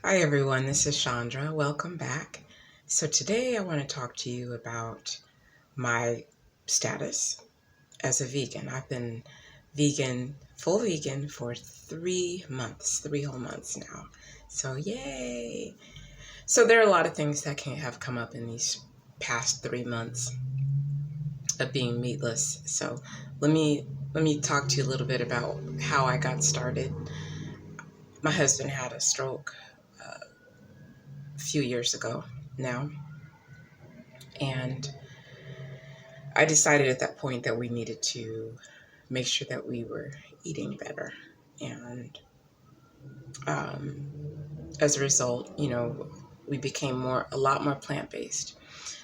Hi everyone, this is Chandra. Welcome back. So today I want to talk to you about my status as a vegan. I've been full vegan for 3 months, 3 whole months now. So yay! So there are a lot of things that can have come up in these past 3 months of being meatless. So let me talk to you a little bit about how I got started. My husband had a stroke a few years ago now. And I decided at that point that we needed to make sure that we were eating better. And as a result, we became a lot more plant-based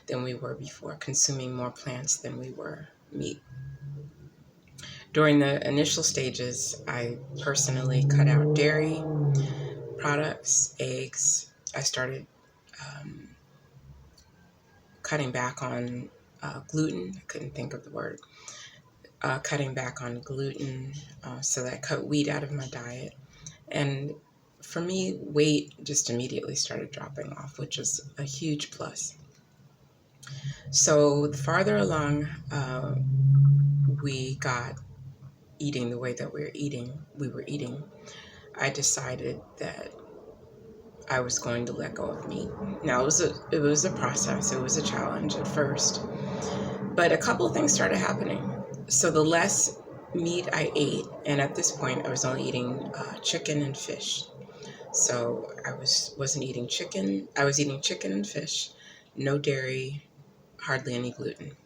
than we were before, consuming more plants than we were meat. During the initial stages, I personally cut out dairy products, eggs. I started cutting back on gluten. I couldn't think of the word. Cutting back on gluten, so that I cut wheat out of my diet. And for me, weight just immediately started dropping off, which was a huge plus. So the farther along we got eating the way that we were eating, I decided that I was going to let go of meat. Now it was a process. It was a challenge at first, but a couple of things started happening. So the less meat I ate, and at this point I was only eating chicken and fish. So wasn't eating chicken. I was eating chicken and fish, no dairy, hardly any gluten.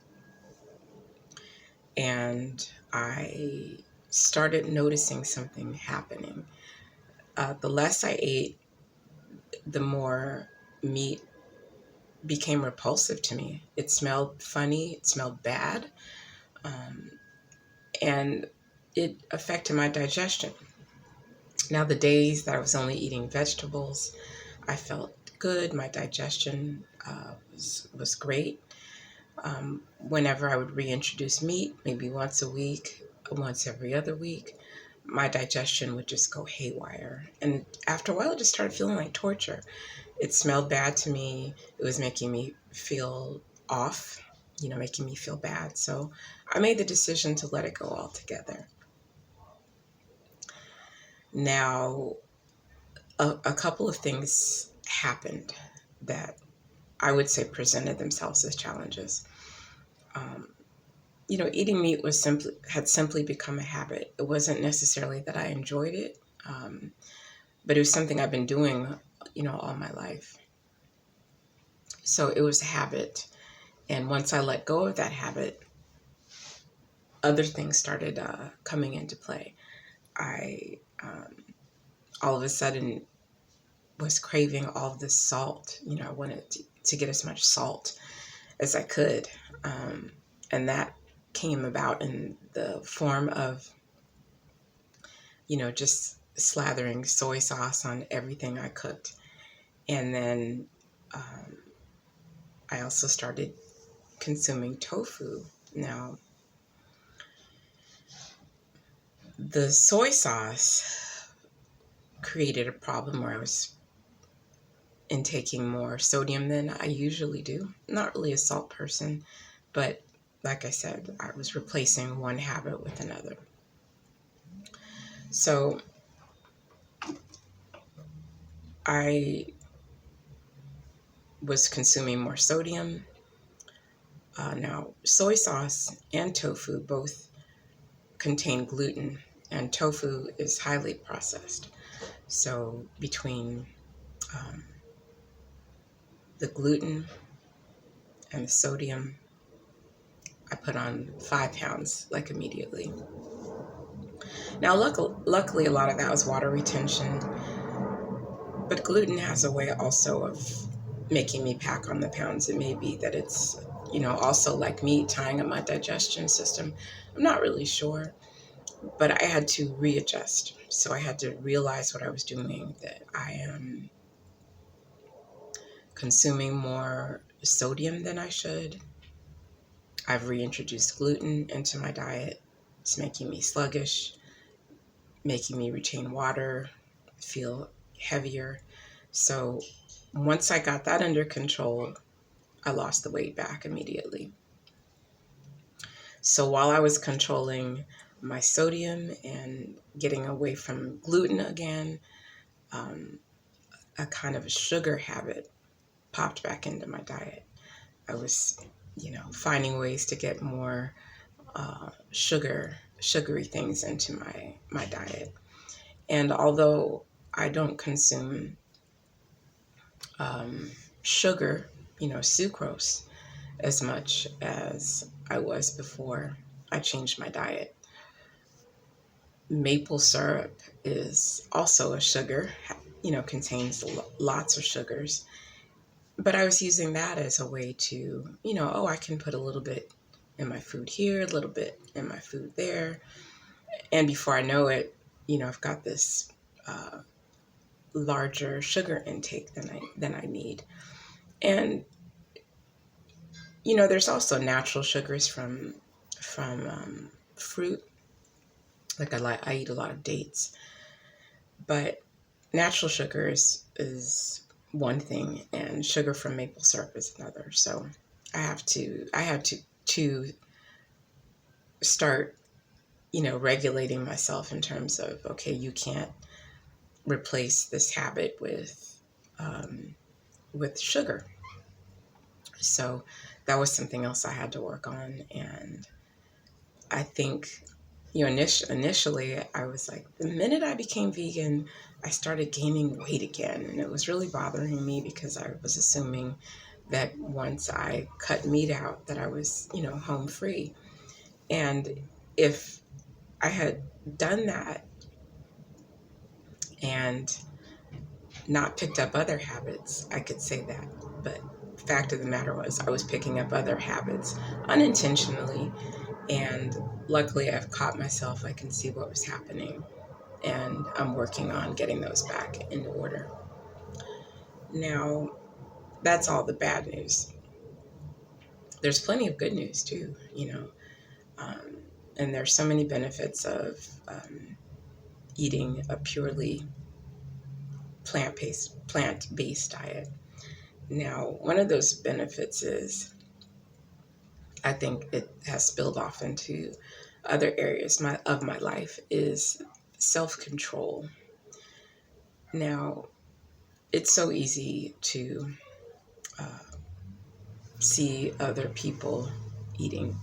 And I started noticing something happening. The less I ate, the more meat became repulsive to me. It smelled funny. It smelled bad. And it affected my digestion. Now, the days that I was only eating vegetables, I felt good. My digestion was great. Whenever I would reintroduce meat, maybe once a week, once every other week, my digestion would just go haywire. And after a while, it just started feeling like torture. It smelled bad to me. It was making me feel off, making me feel bad. So I made the decision to let it go altogether. Now, a couple of things happened that I would say presented themselves as challenges. Eating meat had simply become a habit. It wasn't necessarily that I enjoyed it, but it was something I've been doing, all my life. So it was a habit. And once I let go of that habit, other things started coming into play. I all of a sudden was craving all of this salt. I wanted to get as much salt as I could. And that came about in the form of, just slathering soy sauce on everything I cooked. And then I also started consuming tofu. Now, the soy sauce created a problem where I was intaking more sodium than I usually do. Not really a salt person, but like I said, I was replacing one habit with another. So I was consuming more sodium. Now, soy sauce and tofu both contain gluten, and tofu is highly processed. So between the gluten and the sodium, I put on 5 pounds like immediately. Now, luckily, a lot of that was water retention, but gluten has a way also of making me pack on the pounds. It may be that it's, also like meat, tying up my digestion system. I'm not really sure, but I had to readjust. So I had to realize what I was doing, that I am consuming more sodium than I should. I've reintroduced gluten into my diet. It's making me sluggish, making me retain water, feel heavier. So once I got that under control, I lost the weight back immediately. So while I was controlling my sodium and getting away from gluten again, um, a kind of a sugar habit popped back into my diet. I was, finding ways to get more sugary things into my diet. And although I don't consume um, sugar, sucrose, as much as I was before I changed my diet. Maple syrup is also a sugar, contains lots of sugars. But I was using that as a way to, I can put a little bit in my food here, a little bit in my food there. And before I know it, I've got this larger sugar intake than I need. And there's also natural sugars from fruit. Like I eat a lot of dates, but natural sugar is one thing, and sugar from maple syrup is another. So I have to start, regulating myself in terms of, okay, you can't replace this habit with sugar. So that was something else I had to work on. And I think, initially I was like, the minute I became vegan, I started gaining weight again. And it was really bothering me because I was assuming that once I cut meat out, that I was, home free. And if I had done that and not picked up other habits, I could say that. But the fact of the matter was, I was picking up other habits unintentionally. And luckily, I've caught myself. I can see what was happening. And I'm working on getting those back in order. Now, that's all the bad news. There's plenty of good news, too, Um, and there's so many benefits of eating a purely plant-based diet. Now, one of those benefits is, I think it has spilled off into other areas of my life, is self-control. Now, it's so easy to uh, see other people eating,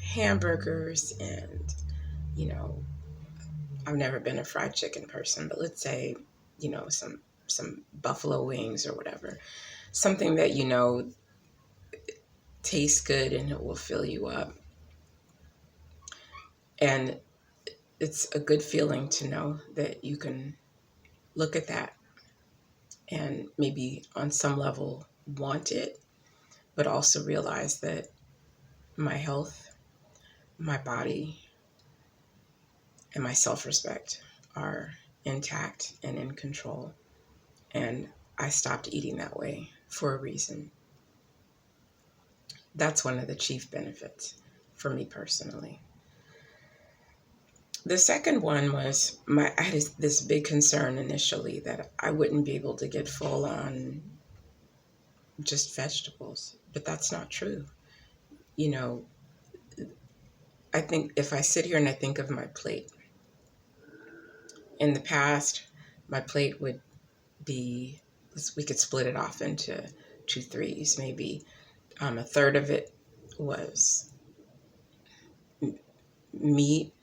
hamburgers and, you know, I've never been a fried chicken person, but let's say, some buffalo wings or whatever, something that tastes good and it will fill you up. And it's a good feeling to know that you can look at that and maybe on some level want it, but also realize that my health, my body, and my self-respect are intact and in control. And I stopped eating that way for a reason. That's one of the chief benefits for me personally. The second one was I had this big concern initially that I wouldn't be able to get full on just vegetables, but that's not true. You know, I think if I sit here and I think of my plate, in the past, my plate would be, we could split it off into two threes, maybe. A third of it was meat,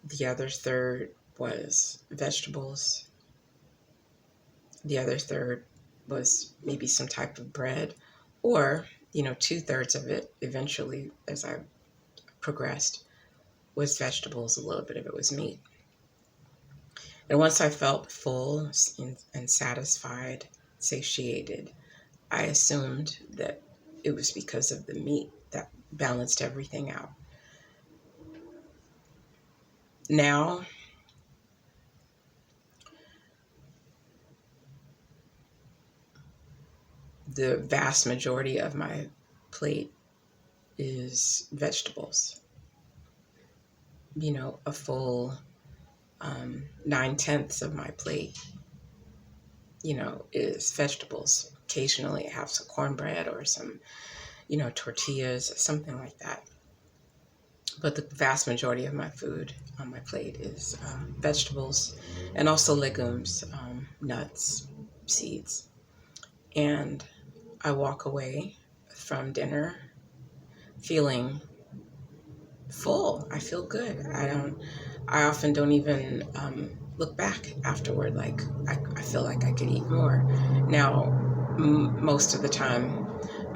the other third was vegetables, the other third was maybe some type of bread, or, two-thirds of it eventually, as I progressed, was vegetables, a little bit of it was meat. And once I felt full and satisfied, satiated, I assumed that it was because of the meat that balanced everything out. Now, the vast majority of my plate is vegetables. A full 9/10 of my plate is vegetables. Occasionally I have some cornbread or some, tortillas, something like that. But the vast majority of my food on my plate is vegetables and also legumes, nuts, seeds. And I walk away from dinner feeling full. I feel good. I often don't even look back afterward. Like, I feel like I could eat more. Now, most of the time,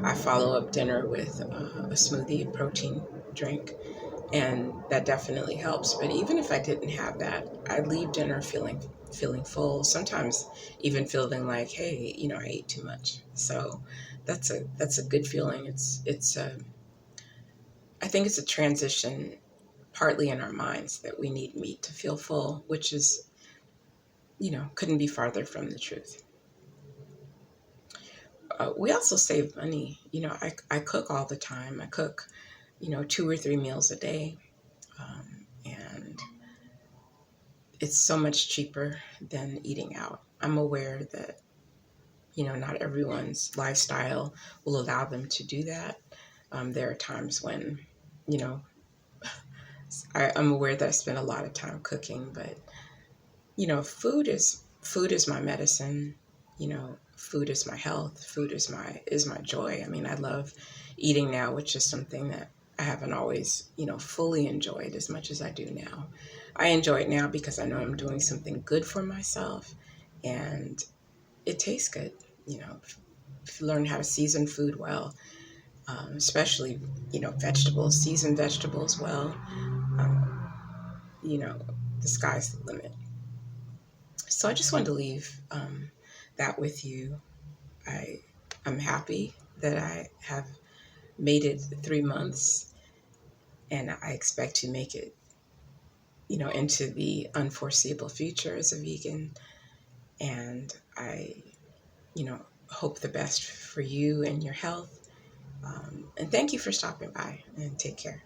I follow up dinner with a smoothie, a protein drink, and that definitely helps. But even if I didn't have that, I leave dinner feeling full. Sometimes even feeling like, hey, I ate too much. So that's a good feeling. I think it's a transition partly in our minds that we need meat to feel full, which is, couldn't be farther from the truth. We also save money. I cook all the time. I cook, 2 or 3 meals a day. And it's so much cheaper than eating out. I'm aware that, not everyone's lifestyle will allow them to do that. There are times when, you know, I'm aware that I spend a lot of time cooking, but food is my medicine. Food is my health. Food is my joy. I mean, I love eating now, which is something that I haven't always, fully enjoyed as much as I do now. I enjoy it now because I know I'm doing something good for myself, and it tastes good. If you learn how to season food well, especially vegetables, season vegetables well, um, you know, the sky's the limit. So I just wanted to leave that with you. I'm happy that I have made it 3 months, and I expect to make it, into the unforeseeable future as a vegan. And I, hope the best for you and your health. And thank you for stopping by, and take care.